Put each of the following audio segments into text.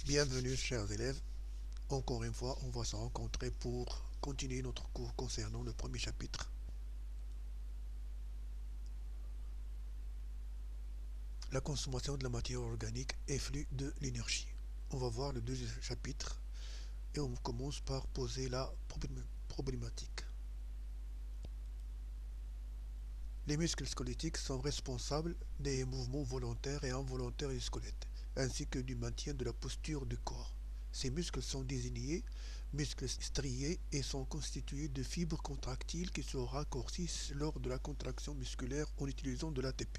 Bienvenue chers élèves, encore une fois on va se rencontrer pour continuer notre cours concernant le premier chapitre. La consommation de la matière organique et flux de l'énergie. On va voir le deuxième chapitre et on commence par poser la problématique. Les muscles squelettiques sont responsables des mouvements volontaires et involontaires du squelette, ainsi que du maintien de la posture du corps. Ces muscles sont désignés muscles striés et sont constitués de fibres contractiles qui se raccourcissent lors de la contraction musculaire en utilisant de l'ATP.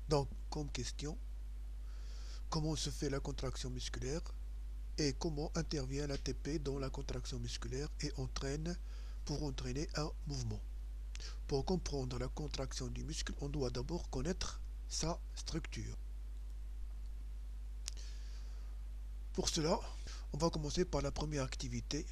Donc, comme question, comment se fait la contraction musculaire et comment intervient l'ATP dans la contraction musculaire et pour entraîner un mouvement. Pour comprendre la contraction du muscle, on doit d'abord connaître sa structure. Pour cela, on va commencer par la première activité.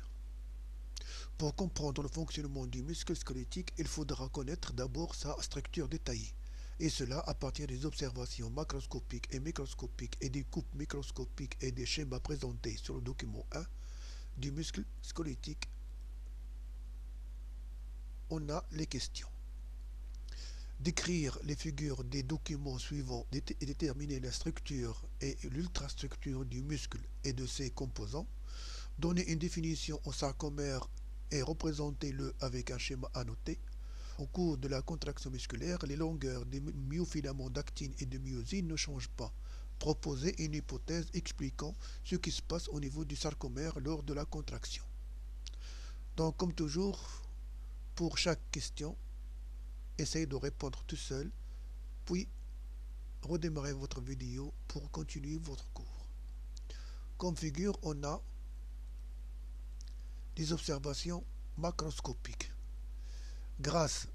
Pour comprendre le fonctionnement du muscle squelettique, il faudra connaître d'abord sa structure détaillée, et cela à partir des observations macroscopiques et microscopiques et des coupes microscopiques et des schémas présentés sur le document 1 du muscle squelettique. On a les questions. Décrire les figures des documents suivants et déterminer la structure et l'ultrastructure du muscle et de ses composants. Donner une définition au sarcomère et représenter-le avec un schéma annoté. Au cours de la contraction musculaire, les longueurs des myofilaments d'actine et de myosine ne changent pas. Proposer une hypothèse expliquant ce qui se passe au niveau du sarcomère lors de la contraction. Donc, comme toujours, pour chaque question, essayez de répondre tout seul, puis redémarrez votre vidéo pour continuer votre cours. Comme figure, on a des observations macroscopiques grâce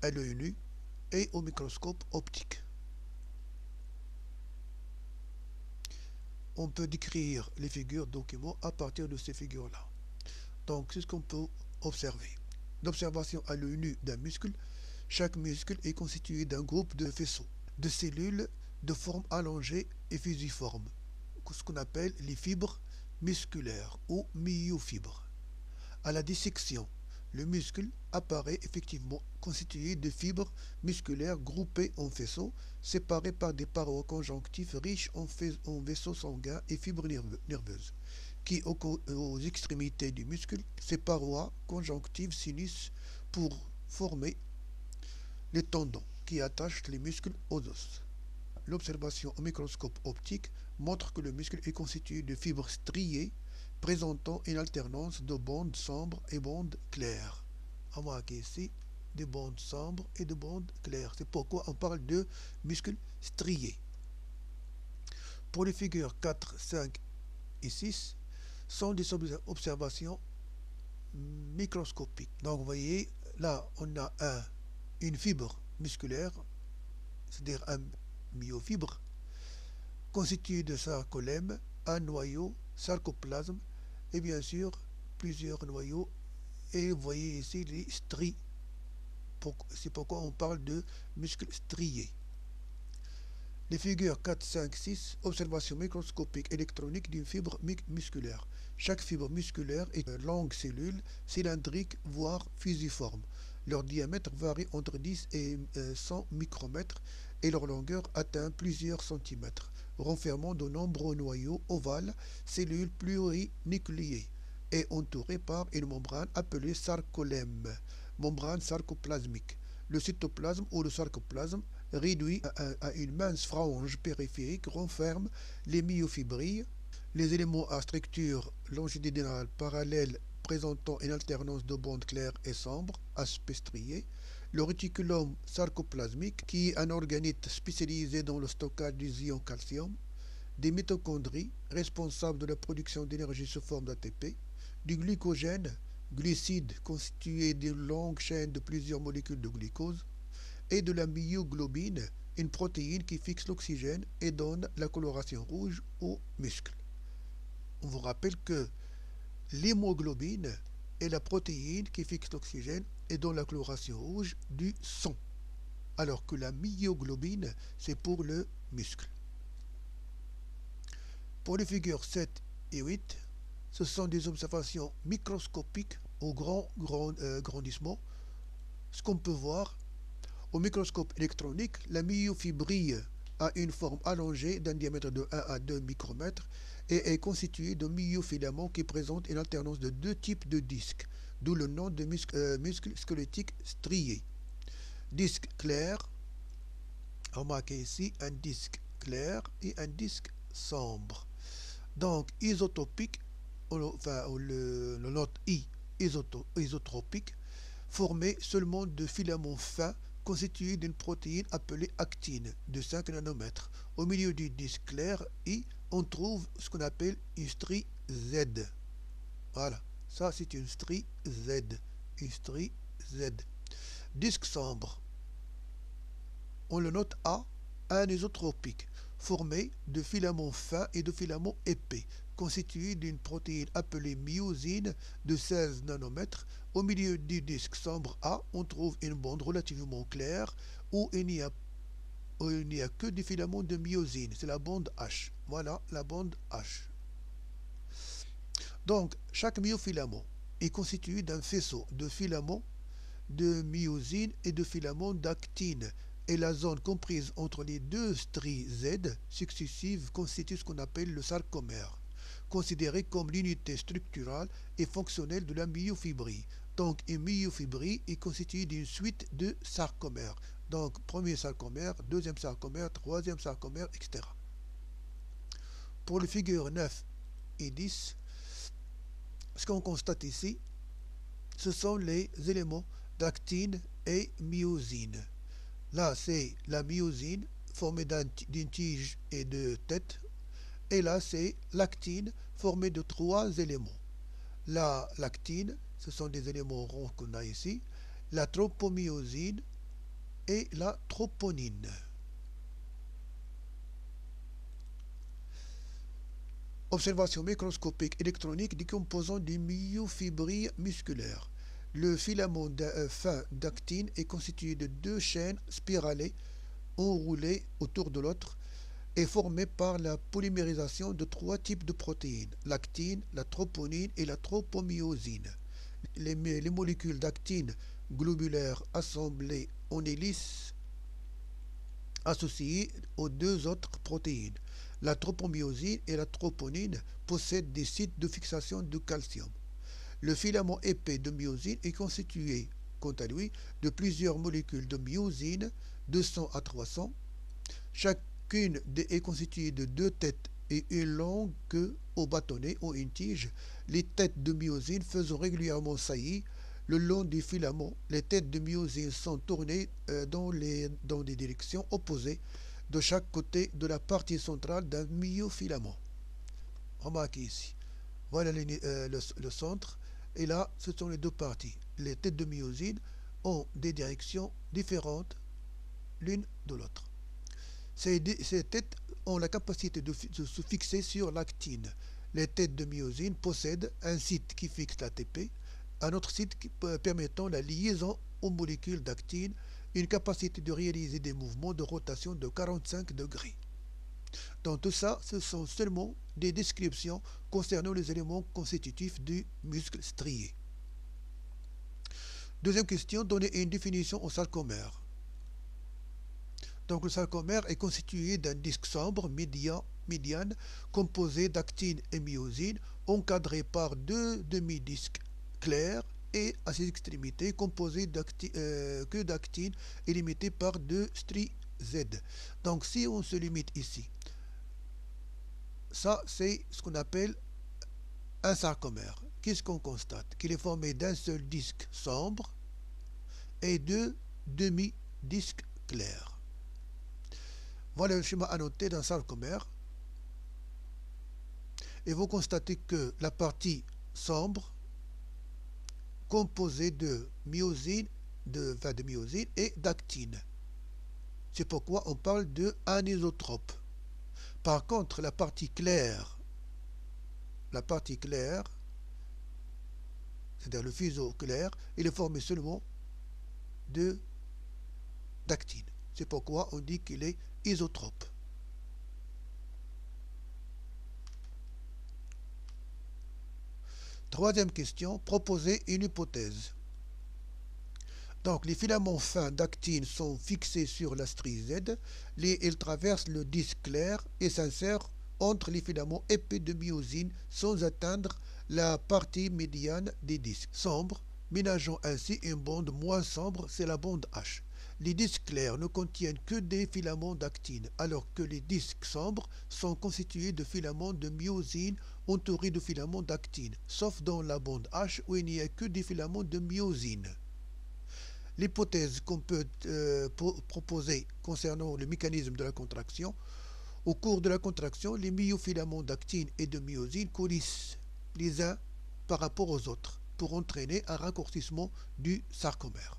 à l'œil nu et au microscope optique. On peut décrire les figures documents à partir de ces figures-là. Donc, c'est ce qu'on peut observer. L'observation à l'œil nu d'un muscle. Chaque muscle est constitué d'un groupe de faisceaux, de cellules de forme allongée et fusiforme, ce qu'on appelle les fibres musculaires ou myofibres. À la dissection, le muscle apparaît effectivement constitué de fibres musculaires groupées en faisceaux, séparés par des parois conjonctives riches en vaisseaux sanguins et fibres nerveuses, qui aux extrémités du muscle, ces parois conjonctives s'unissent pour former les tendons qui attachent les muscles aux os. L'observation au microscope optique montre que le muscle est constitué de fibres striées présentant une alternance de bandes sombres et bandes claires. Remarquez ici des bandes sombres et de bandes claires. C'est pourquoi on parle de muscles striés. Pour les figures 4, 5 et 6, sont des observations microscopiques. Donc vous voyez, là on a une fibre musculaire, c'est-à-dire un myofibre, constitué de sarcolème, un noyau, sarcoplasme, et bien sûr plusieurs noyaux, et vous voyez ici les stries. C'est pourquoi on parle de muscles striés. Les figures 4, 5, 6, observation microscopique électronique d'une fibre musculaire. Chaque fibre musculaire est une longue cellule cylindrique, voire fusiforme. Leur diamètre varie entre 10 et 100 micromètres et leur longueur atteint plusieurs centimètres, renfermant de nombreux noyaux ovales, cellules plurinucléées, et entourées par une membrane appelée sarcolème, membrane sarcoplasmique. Le cytoplasme ou le sarcoplasme, réduit à une mince frange périphérique, renferme les myofibrilles, les éléments à structure longitudinale parallèle présentant une alternance de bandes claires et sombres, aspect strié, le réticulum sarcoplasmique, qui est un organite spécialisé dans le stockage des ions calcium, des mitochondries, responsables de la production d'énergie sous forme d'ATP, du glycogène, glucides constitués d'une longue chaîne de plusieurs molécules de glucose, et de la myoglobine, une protéine qui fixe l'oxygène et donne la coloration rouge aux muscles. On vous rappelle que l'hémoglobine est la protéine qui fixe l'oxygène et donne la coloration rouge du sang, alors que la myoglobine, c'est pour le muscle. Pour les figures 7 et 8, ce sont des observations microscopiques au grand grandissement. Ce qu'on peut voir au microscope électronique, la myofibrie a une forme allongée d'un diamètre de 1 à 2 micromètres et est constituée de myofilaments qui présentent une alternance de deux types de disques, d'où le nom de muscles squelettiques striés. Disque clair, remarquez ici un disque clair et un disque sombre. Donc isotopique, enfin le note I, isotropique, formé seulement de filaments fins constitués d'une protéine appelée actine de 5 nanomètres. Au milieu du disque clair I, on trouve ce qu'on appelle une strie Z. Voilà, ça c'est une strie Z. Une strie Z. Disque sombre, on le note A, anisotropique, formé de filaments fins et de filaments épais, constitué d'une protéine appelée myosine de 16 nanomètres. Au milieu du disque sombre A, on trouve une bande relativement claire où il n'y a que des filaments de myosine. C'est la bande H. Voilà la bande H. Donc, chaque myofilament est constitué d'un faisceau de filaments de myosine et de filaments d'actine. Et la zone comprise entre les deux stries Z successives constitue ce qu'on appelle le sarcomère, considéré comme l'unité structurale et fonctionnelle de la myofibrie. Donc, une myofibrie est constituée d'une suite de sarcomères. Donc, premier sarcomère, deuxième sarcomère, troisième sarcomère, etc. Pour les figures 9 et 10, ce qu'on constate ici, ce sont les éléments d'actine et myosine. Là, c'est la myosine formée d'une tige et de tête. Et là, c'est l'actine formée de trois éléments. La lactine, ce sont des éléments ronds qu'on a ici. La tropomyosine et la troponine. Observation microscopique électronique des composants des myofibrilles musculaires. Le filament fin d'actine est constitué de deux chaînes spiralées enroulées autour de l'autre et formées par la polymérisation de trois types de protéines, l'actine, la troponine et la tropomyosine. Les molécules d'actine globulaires assemblées en hélice associées aux deux autres protéines. La tropomyosine et la troponine possèdent des sites de fixation de calcium. Le filament épais de myosine est constitué, quant à lui, de plusieurs molécules de myosine, 200 à 300. Chacune est constituée de deux têtes et une longue queue au bâtonnet ou une tige. Les têtes de myosine faisant régulièrement saillie le long du filament. Les têtes de myosine sont tournées dans des directions opposées de chaque côté de la partie centrale d'un myofilament. Remarquez ici. Voilà le centre. Et là, ce sont les deux parties. Les têtes de myosine ont des directions différentes l'une de l'autre. Ces têtes ont la capacité de se fixer sur l'actine. Les têtes de myosine possèdent un site qui fixe l'ATP, un autre site permettant la liaison aux molécules d'actine, une capacité de réaliser des mouvements de rotation de 45 degrés. Dans tout ça, ce sont seulement des descriptions concernant les éléments constitutifs du muscle strié. Deuxième question, donner une définition au sarcomère. Donc le sarcomère est constitué d'un disque sombre médiane composé d'actine et myosine, encadré par deux demi-disques clairs et à ses extrémités composé que d'actine et limité par deux stries Z. Donc si on se limite ici, ça c'est ce qu'on appelle un sarcomère. Qu'est-ce qu'on constate? Qu'il est formé d'un seul disque sombre et deux demi-disques clairs. Voilà le schéma annoté d'un sarcomère. Et vous constatez que la partie sombre composée de myosine, de myosine et d'actine. C'est pourquoi on parle de anisotrope. Par contre, la partie claire, c'est-à-dire le fuseau clair, il est formé seulement d'actine. C'est pourquoi on dit qu'il est isotrope. Troisième question, proposer une hypothèse. Donc, les filaments fins d'actine sont fixés sur la strie Z. Ils traversent le disque clair et s'insèrent entre les filaments épais de myosine sans atteindre la partie médiane des disques sombres, ménageant ainsi une bande moins sombre, c'est la bande H. Les disques clairs ne contiennent que des filaments d'actine, alors que les disques sombres sont constitués de filaments de myosine entourés de filaments d'actine, sauf dans la bande H où il n'y a que des filaments de myosine. L'hypothèse qu'on peut proposer concernant le mécanisme de la contraction, au cours de la contraction, les myofilaments d'actine et de myosine coulissent les uns par rapport aux autres pour entraîner un raccourcissement du sarcomère.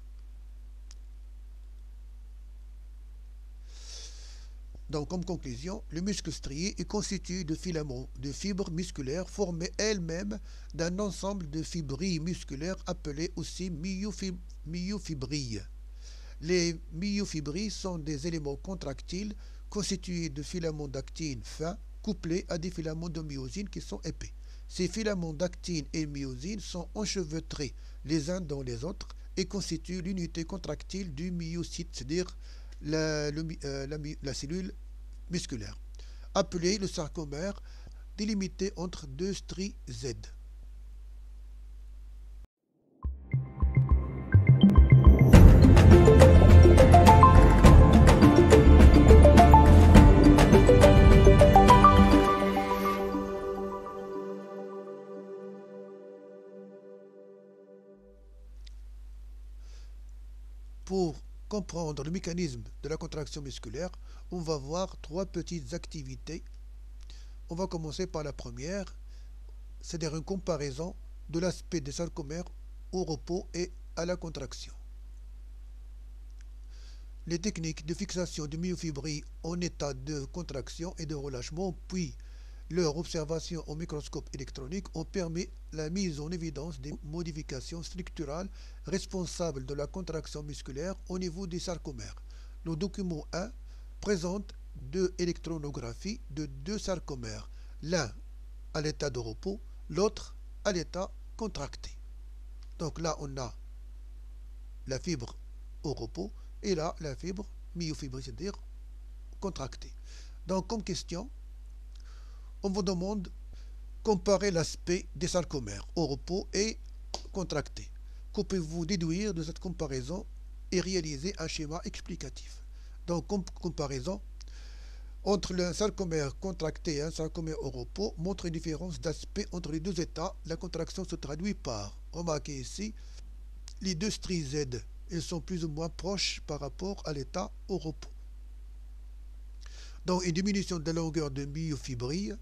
Donc, comme conclusion, le muscle strié est constitué de filaments de fibres musculaires formées elles-mêmes d'un ensemble de fibrilles musculaires appelées aussi myofibrilles. Les myofibrilles sont des éléments contractiles constitués de filaments d'actine fins couplés à des filaments de myosine qui sont épais. Ces filaments d'actine et myosine sont enchevêtrés les uns dans les autres et constituent l'unité contractile du myocyte, c'est-à-dire la cellule musculaire, appelée le sarcomère, délimité entre deux stries Z. Pour comprendre le mécanisme de la contraction musculaire, on va voir trois petites activités. On va commencer par la première, c'est-à-dire une comparaison de l'aspect des sarcomères au repos et à la contraction. Les techniques de fixation de myofibrilles en état de contraction et de relâchement, puis leur observation au microscope électronique ont permis la mise en évidence des modifications structurales responsables de la contraction musculaire au niveau des sarcomères. Le document 1 présente deux électronographies de deux sarcomères, l'un à l'état de repos, l'autre à l'état contracté. Donc là, on a la fibre au repos et là, la fibre myofibrille, c'est-à-dire contractée. Donc, comme question, on vous demande de comparer l'aspect des sarcomères au repos et contracté. Que pouvez-vous déduire de cette comparaison et réaliser un schéma explicatif? Donc, comme comparaison, entre le sarcomère contracté et un sarcomère au repos montre une différence d'aspect entre les deux états. La contraction se traduit par, remarquez ici, les deux stries Z, elles sont plus ou moins proches par rapport à l'état au repos. Donc, une diminution de la longueur de myofibrille,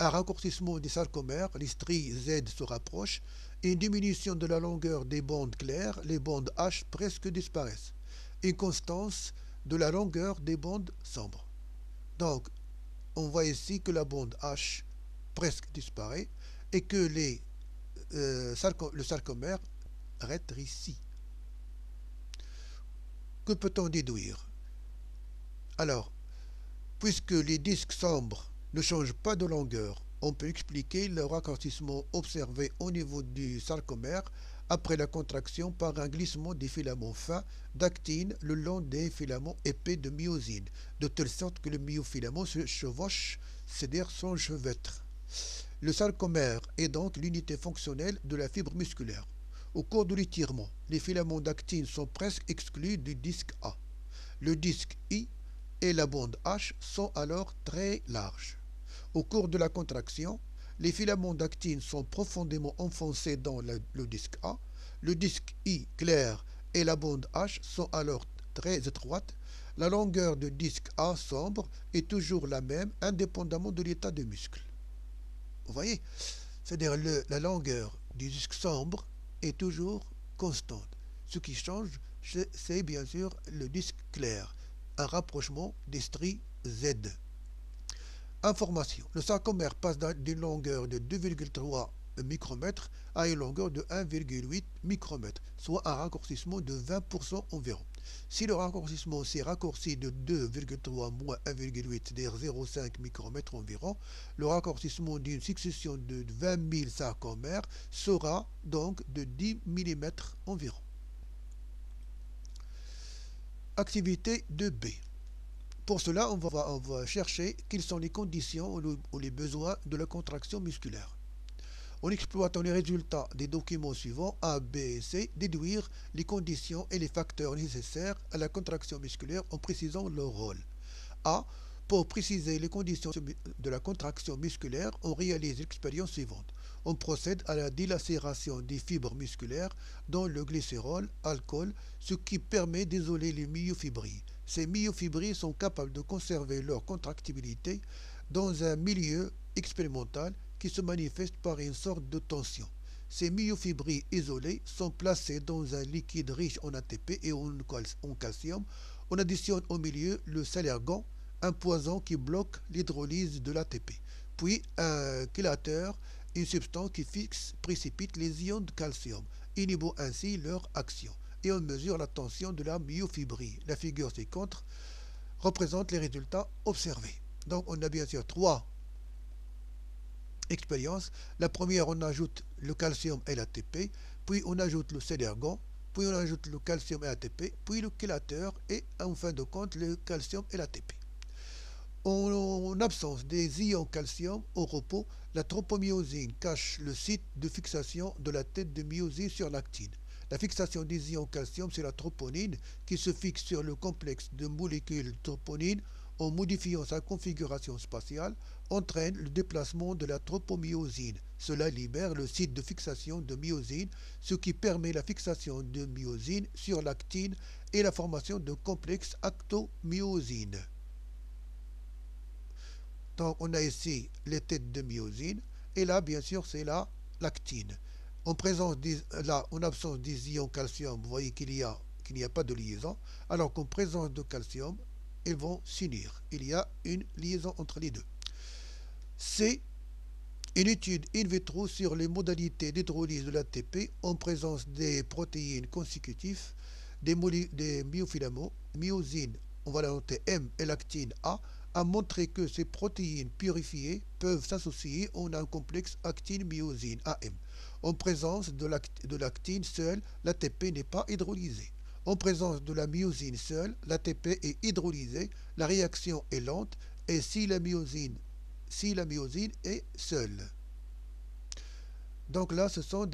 un raccourcissement des sarcomères, les stries Z se rapprochent, et une diminution de la longueur des bandes claires, les bandes H presque disparaissent. Une constance de la longueur des bandes sombres. Donc, on voit ici que la bande H presque disparaît et que le sarcomère rétrécit. Que peut-on déduire? Alors, puisque les disques sombres ne changent pas de longueur, on peut expliquer le raccourcissement observé au niveau du sarcomère après la contraction par un glissement des filaments fins d'actine le long des filaments épais de myosine, de telle sorte que le myofilament se chevauche, c'est-à-dire s'enchevêtre. Le sarcomère est donc l'unité fonctionnelle de la fibre musculaire. Au cours de l'étirement, les filaments d'actine sont presque exclus du disque A. Le disque I et la bande H sont alors très larges. Au cours de la contraction, les filaments d'actine sont profondément enfoncés dans le disque A, le disque I clair et la bande H sont alors très étroites. La longueur du disque A sombre est toujours la même indépendamment de l'état de muscle. Vous voyez? C'est-à-dire la longueur du disque sombre est toujours constante. Ce qui change, c'est bien sûr le disque clair, un rapprochement des stries Z. Information. Le sarcomère passe d'une longueur de 2,3 micromètres à une longueur de 1,8 micromètres, soit un raccourcissement de 20% environ. Si le raccourcissement s'est raccourci de 2,3 moins 1,8, c'est-à-dire 0,5 micromètres environ, le raccourcissement d'une succession de 20 000 sarcomères sera donc de 10 mm environ. Activité 2B. Pour cela, on va chercher quelles sont les conditions ou les besoins de la contraction musculaire. En exploitant les résultats des documents suivants, A, B et C, déduire les conditions et les facteurs nécessaires à la contraction musculaire en précisant leur rôle. A. Pour préciser les conditions de la contraction musculaire, on réalise l'expérience suivante. On procède à la dilacération des fibres musculaires dans le glycérol, alcool, ce qui permet d'isoler les myofibrilles. Ces myofibrilles sont capables de conserver leur contractibilité dans un milieu expérimental qui se manifeste par une sorte de tension. Ces myofibrilles isolées sont placées dans un liquide riche en ATP et en calcium. On additionne au milieu le salergan, un poison qui bloque l'hydrolyse de l'ATP, puis un chélateur, une substance qui précipite les ions de calcium, inhibant ainsi leur action. Et on mesure la tension de la myofibrille. La figure ci-contre représente les résultats observés. Donc on a bien sûr trois expériences. La première, on ajoute le calcium et l'ATP, puis on ajoute le salergan, puis on ajoute le calcium et l'ATP, puis le chélateur et en fin de compte le calcium et l'ATP. En absence des ions calcium au repos, la tropomyosine cache le site de fixation de la tête de myosine sur l'actine. La fixation des ions calcium sur la troponine, qui se fixe sur le complexe de molécules troponine en modifiant sa configuration spatiale, entraîne le déplacement de la tropomyosine. Cela libère le site de fixation de myosine, ce qui permet la fixation de myosine sur l'actine et la formation de complexes actomyosine. Donc on a ici les têtes de myosine et là bien sûr c'est la l'actine. En absence des ions calcium, vous voyez qu'il n'y a pas de liaison, alors qu'en présence de calcium, ils vont s'unir. Il y a une liaison entre les deux. C'est une étude in vitro sur les modalités d'hydrolyse de l'ATP en présence des protéines consécutives, des myofilaments, myosine, on va la noter M et l'actine a montré que ces protéines purifiées peuvent s'associer en un complexe actine-myosine AM. En présence de l'actine seule, l'ATP n'est pas hydrolysé. En présence de la myosine seule, l'ATP est hydrolysé, la réaction est lente et si la myosine est seule. Donc là, ce sont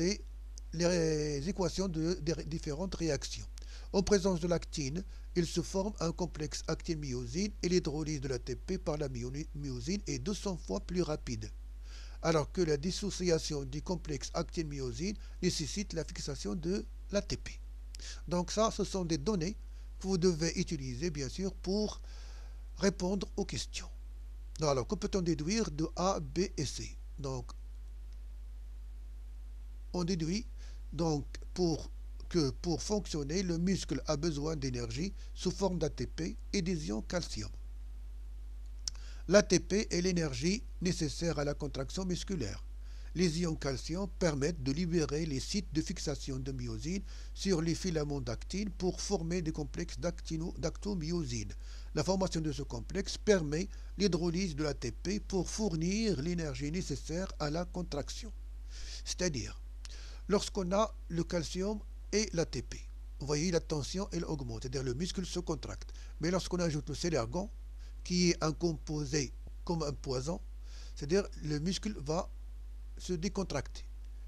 les équations des différentes réactions. En présence de l'actine, il se forme un complexe actine-myosine et l'hydrolyse de l'ATP par la myosine est 200 fois plus rapide, alors que la dissociation du complexe actine-myosine nécessite la fixation de l'ATP. Donc ça, ce sont des données que vous devez utiliser, bien sûr, pour répondre aux questions. Alors, que peut-on déduire de A, B et C? Donc, on déduit donc que pour fonctionner, le muscle a besoin d'énergie sous forme d'ATP et des ions calcium. L'ATP est l'énergie nécessaire à la contraction musculaire. Les ions calcium permettent de libérer les sites de fixation de myosine sur les filaments d'actine pour former des complexes d'actomyosine. La formation de ce complexe permet l'hydrolyse de l'ATP pour fournir l'énergie nécessaire à la contraction. C'est-à-dire, lorsqu'on a le calcium et l'ATP, vous voyez la tension elle augmente, c'est-à-dire le muscle se contracte. Mais lorsqu'on ajoute le salergan, qui est un composé comme un poison, c'est-à-dire le muscle va se décontracter.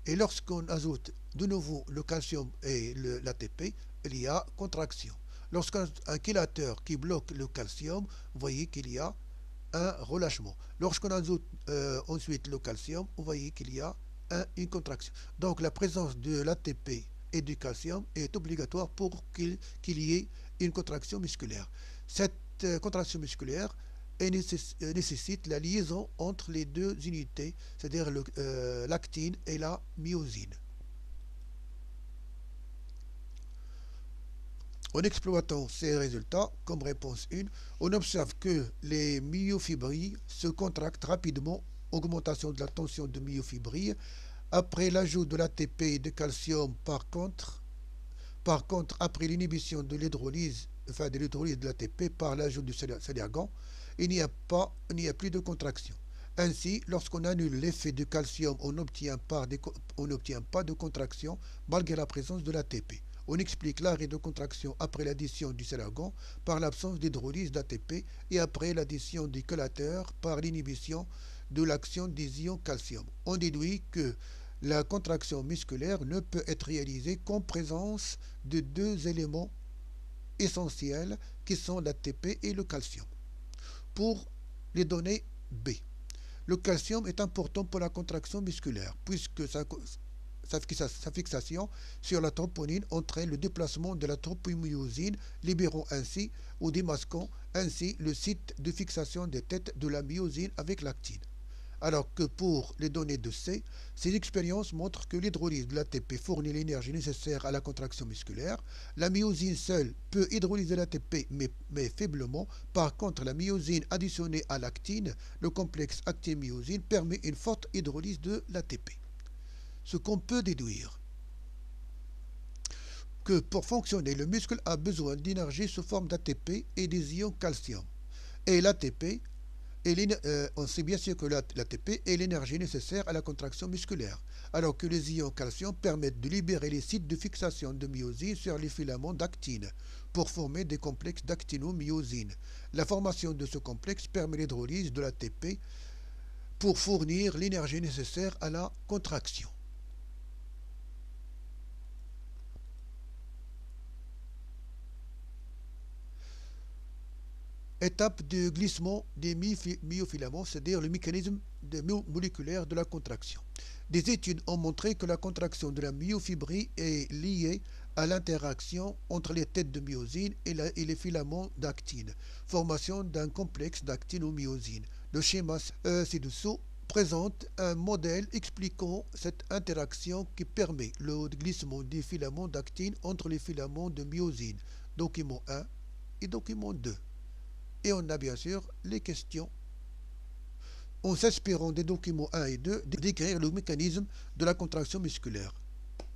Et lorsqu'on ajoute de nouveau le calcium et l'ATP, il y a contraction. Lorsqu'un chélateur qui bloque le calcium, vous voyez qu'il y a un relâchement. Lorsqu'on ajoute ensuite le calcium, vous voyez qu'il y a une contraction. Donc la présence de l'ATP et du calcium est obligatoire pour qu'il y ait une contraction musculaire. Cette contraction musculaire nécessite la liaison entre les deux unités, c'est-à-dire l'actine et la myosine. En exploitant ces résultats, comme réponse 1, on observe que les myofibrilles se contractent rapidement, augmentation de la tension de myofibrilles. Après l'ajout de l'ATP et de calcium, par contre, Par contre, après l'inhibition de l'hydrolyse, enfin de l'hydrolyse de l'ATP par l'ajout du saliargan, il n'y a plus de contraction. Ainsi, lorsqu'on annule l'effet du calcium, on n'obtient pas de contraction malgré la présence de l'ATP. On explique l'arrêt de contraction après l'addition du saliargan par l'absence d'hydrolyse d'ATP et après l'addition du chelateur par l'inhibition de l'action des ions calcium. On déduit que la contraction musculaire ne peut être réalisée qu'en présence de deux éléments essentiels qui sont l'ATP et le calcium. Pour les données B, le calcium est important pour la contraction musculaire puisque sa fixation sur la troponine entraîne le déplacement de la tropomyosine, libérant ainsi ou démasquant ainsi le site de fixation des têtes de la myosine avec l'actine. Alors que pour les données de C, ces expériences montrent que l'hydrolyse de l'ATP fournit l'énergie nécessaire à la contraction musculaire. La myosine seule peut hydrolyser l'ATP, mais faiblement. Par contre, la myosine additionnée à l'actine, le complexe actine-myosine, permet une forte hydrolyse de l'ATP. Ce qu'on peut déduire que pour fonctionner, le muscle a besoin d'énergie sous forme d'ATP et des ions calcium. Et l'ATP, on sait bien sûr que l'ATP est l'énergie nécessaire à la contraction musculaire, alors que les ions calcium permettent de libérer les sites de fixation de myosine sur les filaments d'actine pour former des complexes d'actinomyosine. La formation de ce complexe permet l'hydrolyse de l'ATP pour fournir l'énergie nécessaire à la contraction. Étape de glissement des myofilaments, c'est-à-dire le mécanisme moléculaire de la contraction. Des études ont montré que la contraction de la myofibrie est liée à l'interaction entre les têtes de myosine et les filaments d'actine, formation d'un complexe d'actinomyosine. Le schéma ci-dessous présente un modèle expliquant cette interaction qui permet le glissement des filaments d'actine entre les filaments de myosine, document 1 et document 2. Et on a bien sûr les questions en s'inspirant des documents 1 et 2 d'écrire le mécanisme de la contraction musculaire.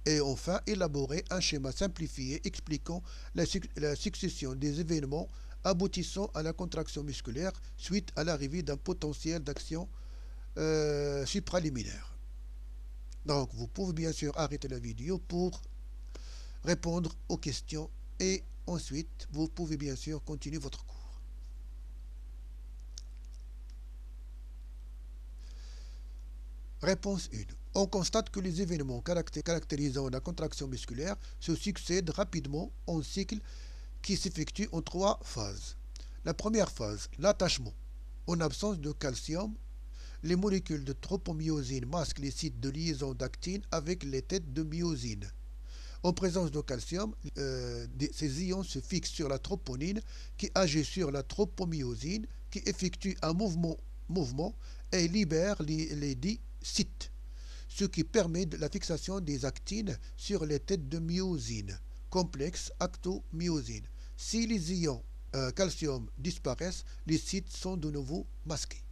Et enfin, élaborer un schéma simplifié expliquant la succession des événements aboutissant à la contraction musculaire suite à l'arrivée d'un potentiel d'action supraliminaire. Donc, vous pouvez bien sûr arrêter la vidéo pour répondre aux questions et ensuite, vous pouvez bien sûr continuer votre cours. Réponse 1. On constate que les événements caractérisant la contraction musculaire se succèdent rapidement en cycle qui s'effectue en 3 phases. La première phase, l'attachement. En absence de calcium, les molécules de tropomyosine masquent les sites de liaison d'actine avec les têtes de myosine. En présence de calcium, ces ions se fixent sur la troponine qui agit sur la tropomyosine qui effectue un mouvement et libère les dits sites, ce qui permet la fixation des actines sur les têtes de myosine, complexe actomyosine. Si les ions calcium disparaissent, les sites sont de nouveau masqués.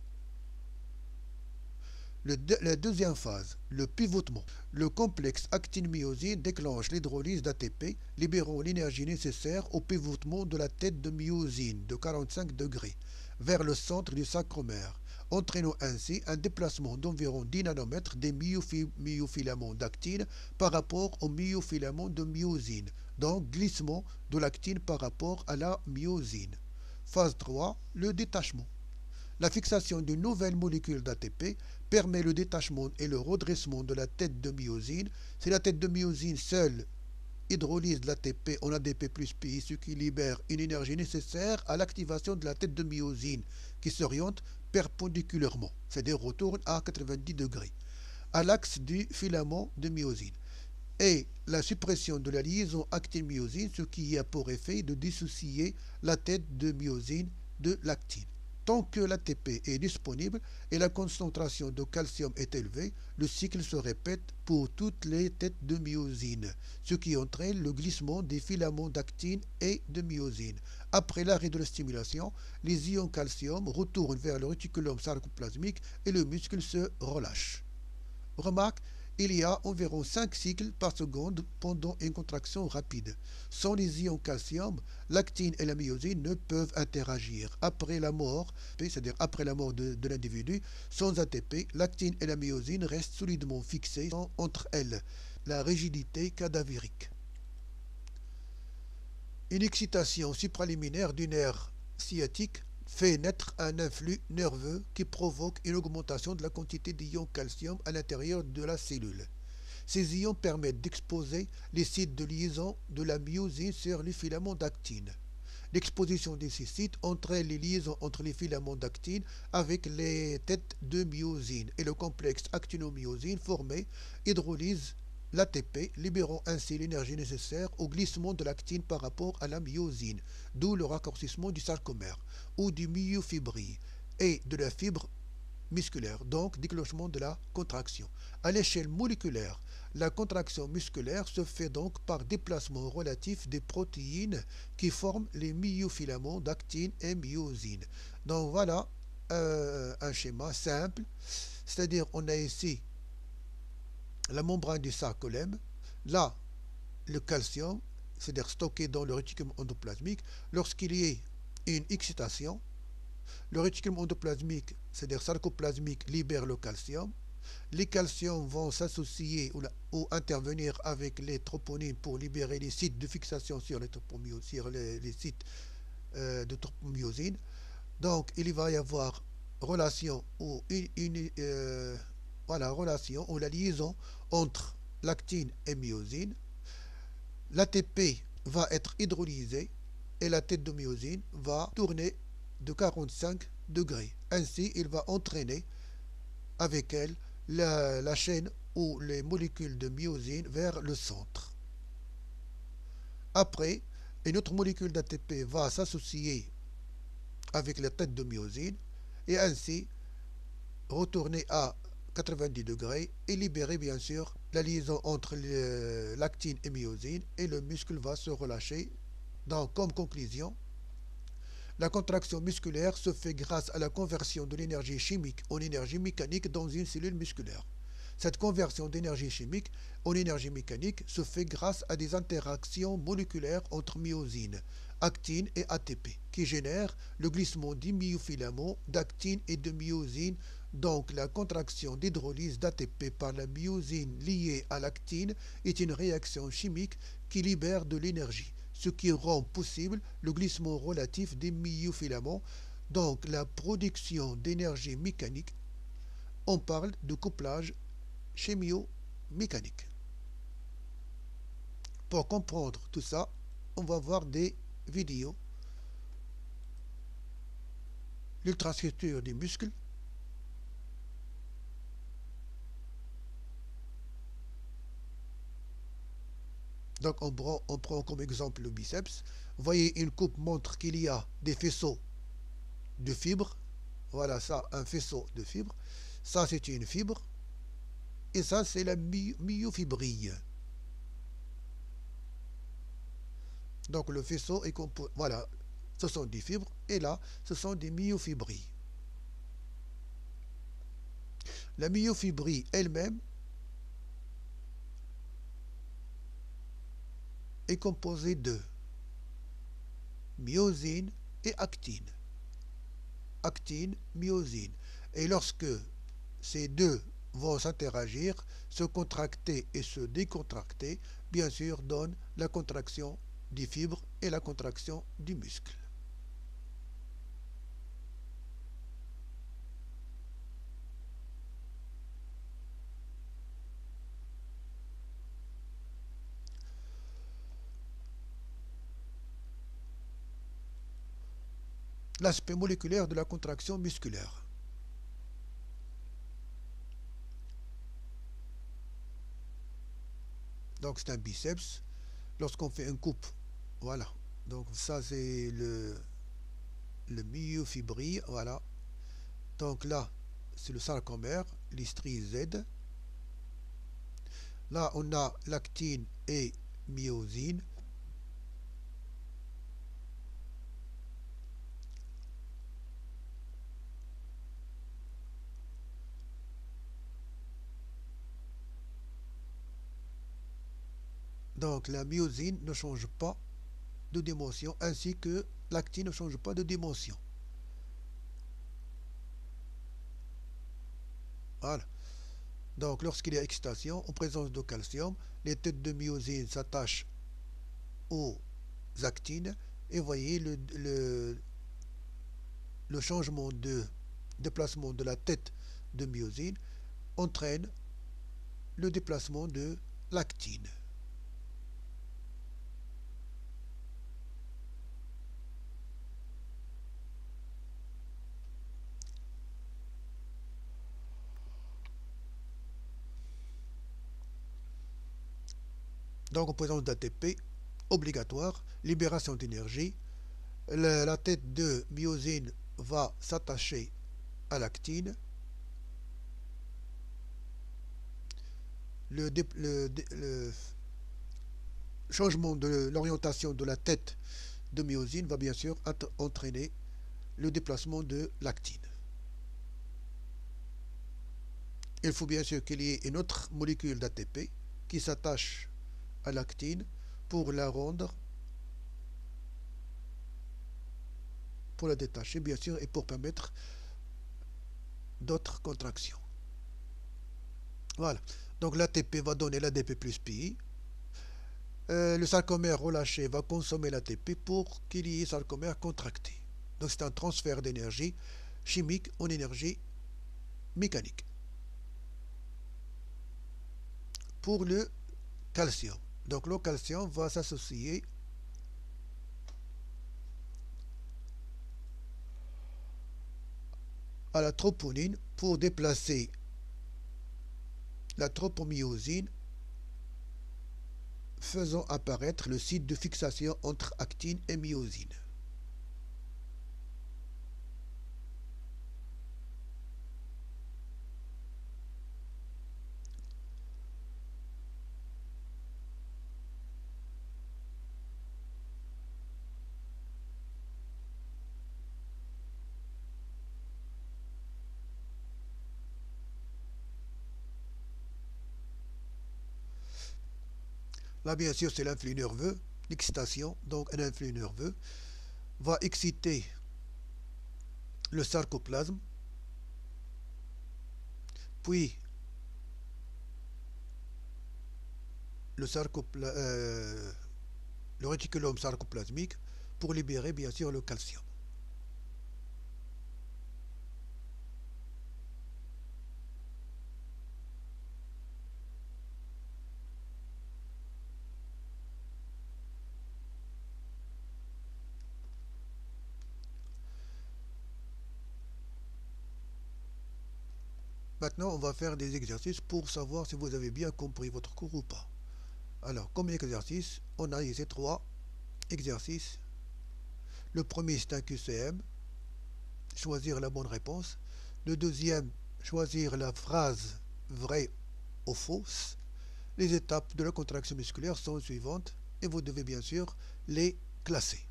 La deuxième phase, le pivotement. Le complexe actine-myosine déclenche l'hydrolyse d'ATP, libérant l'énergie nécessaire au pivotement de la tête de myosine de 45 degrés vers le centre du sarcomère, entraînant ainsi un déplacement d'environ 10 nanomètres des myofilaments d'actine par rapport aux myofilaments de myosine, donc glissement de l'actine par rapport à la myosine. Phase 3, le détachement. La fixation d'une nouvelle molécule d'ATP permet le détachement et le redressement de la tête de myosine. Si la tête de myosine seule hydrolyse l'ATP en ADP plus PI, ce qui libère une énergie nécessaire à l'activation de la tête de myosine qui s'oriente perpendiculairement, c'est-à-dire retourne à 90 degrés, à l'axe du filament de myosine, et la suppression de la liaison actine-myosine, ce qui a pour effet de dissocier la tête de myosine de l'actine. Tant que l'ATP est disponible et la concentration de calcium est élevée, le cycle se répète pour toutes les têtes de myosine, ce qui entraîne le glissement des filaments d'actine et de myosine. Après l'arrêt de la stimulation, les ions calcium retournent vers le réticulum sarcoplasmique et le muscle se relâche. Remarque, il y a environ 5 cycles par seconde pendant une contraction rapide. Sans les ions calcium, l'actine et la myosine ne peuvent interagir. Après la mort, c'est-à-dire après la mort de l'individu, sans ATP, l'actine et la myosine restent solidement fixées entre elles. La rigidité cadavérique. Une excitation supraliminaire du nerf sciatique fait naître un influx nerveux qui provoque une augmentation de la quantité d'ions calcium à l'intérieur de la cellule. Ces ions permettent d'exposer les sites de liaison de la myosine sur les filaments d'actine. L'exposition de ces sites entraîne les liaisons entre les filaments d'actine avec les têtes de myosine et le complexe actinomyosine formé hydrolyse l'ATP, libérant ainsi l'énergie nécessaire au glissement de l'actine par rapport à la myosine, d'où le raccourcissement du sarcomère ou du myofibrilles et de la fibre musculaire, donc déclenchement de la contraction. À l'échelle moléculaire, la contraction musculaire se fait donc par déplacement relatif des protéines qui forment les myofilaments d'actine et myosine. Donc voilà un schéma simple, c'est-à-dire on a ici la membrane du sarcolème, là le calcium, c'est-à-dire stocké dans le réticulum endoplasmique, lorsqu'il y a une excitation, le réticulum endoplasmique, c'est-à-dire sarcoplasmique, libère le calcium. Les calciums vont s'associer ou intervenir avec les troponines pour libérer les sites de fixation sur les sites de tropomyosine. Donc, il va y avoir relation ou relation ou la liaison entre l'actine et myosine. L'ATP va être hydrolysé et la tête de myosine va tourner de 45 degrés. Ainsi, il va entraîner avec elle la chaîne ou les molécules de myosine vers le centre. Après, une autre molécule d'ATP va s'associer avec la tête de myosine et ainsi retourner à 90 degrés et libérer bien sûr la liaison entre l'actine et myosine et le muscle va se relâcher. Donc, comme conclusion, la contraction musculaire se fait grâce à la conversion de l'énergie chimique en énergie mécanique dans une cellule musculaire. Cette conversion d'énergie chimique en énergie mécanique se fait grâce à des interactions moléculaires entre myosine, actine et ATP, qui génèrent le glissement des myofilaments d'actine et de myosine. Donc la contraction d'hydrolyse d'ATP par la myosine liée à l'actine est une réaction chimique qui libère de l'énergie, ce qui rend possible le glissement relatif des myofilaments, donc la production d'énergie mécanique. On parle de couplage chimio-mécanique. Pour comprendre tout ça, on va voir des vidéos. L'ultrastructure des muscles. Donc on prend comme exemple le biceps. Vous voyez, une coupe montre qu'il y a des faisceaux de fibres. Voilà ça, un faisceau de fibres. Ça, c'est une fibre. Et ça, c'est la myofibrille. Donc le faisceau est composé. Voilà, ce sont des fibres. Et là, ce sont des myofibrilles. La myofibrille elle-même est composée de myosine et actine. Actine, myosine. Et lorsque ces deux vont s'interagir, se contracter et se décontracter, bien sûr, donne la contraction des fibres et la contraction du muscle. L'aspect moléculaire de la contraction musculaire. Donc c'est un biceps. Lorsqu'on fait une coupe, voilà. Donc ça c'est le myofibrille, voilà. Donc là, c'est le sarcomère, l'hystrie Z. Là, on a l'actine et myosine. Donc la myosine ne change pas de dimension, ainsi que l'actine ne change pas de dimension. Voilà. Donc lorsqu'il y a excitation en présence de calcium, les têtes de myosine s'attachent aux actines et voyez le changement de déplacement de la tête de myosine entraîne le déplacement de l'actine. Donc en présence d'ATP, obligatoire, libération d'énergie, la tête de myosine va s'attacher à l'actine. Le changement de l'orientation de la tête de myosine va bien sûr entraîner le déplacement de l'actine. Il faut bien sûr qu'il y ait une autre molécule d'ATP qui s'attache à l'actine pour la rendre, pour la détacher bien sûr et pour permettre d'autres contractions. Voilà. Donc l'ATP va donner l'ADP plus pi. Le sarcomère relâché va consommer l'ATP pour qu'il y ait sarcomère contracté. Donc c'est un transfert d'énergie chimique en énergie mécanique. Pour le calcium. Donc le calcium va s'associer à la troponine pour déplacer la tropomyosine, faisant apparaître le site de fixation entre actine et myosine. Là, bien sûr, c'est l'influx nerveux, l'excitation. Donc, un influx nerveux va exciter le sarcoplasme, puis le réticulum sarcoplasmique pour libérer, bien sûr, le calcium. Maintenant, on va faire des exercices pour savoir si vous avez bien compris votre cours ou pas. Alors, comme exercice, on a ici 3 exercices. Le premier, c'est un QCM, choisir la bonne réponse. Le deuxième, choisir la phrase vraie ou fausse. Les étapes de la contraction musculaire sont les suivantes et vous devez bien sûr les classer.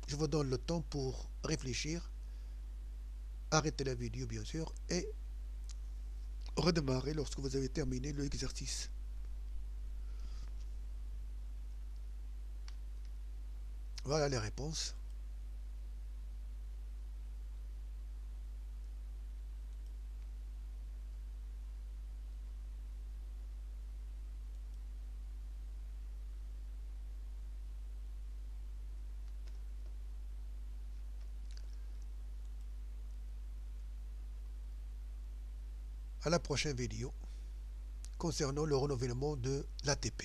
Je vous donne le temps pour réfléchir. Arrêtez la vidéo bien sûr et redémarrer lorsque vous avez terminé l'exercice. Voilà les réponses. À la prochaine vidéo concernant le renouvellement de l'ATP.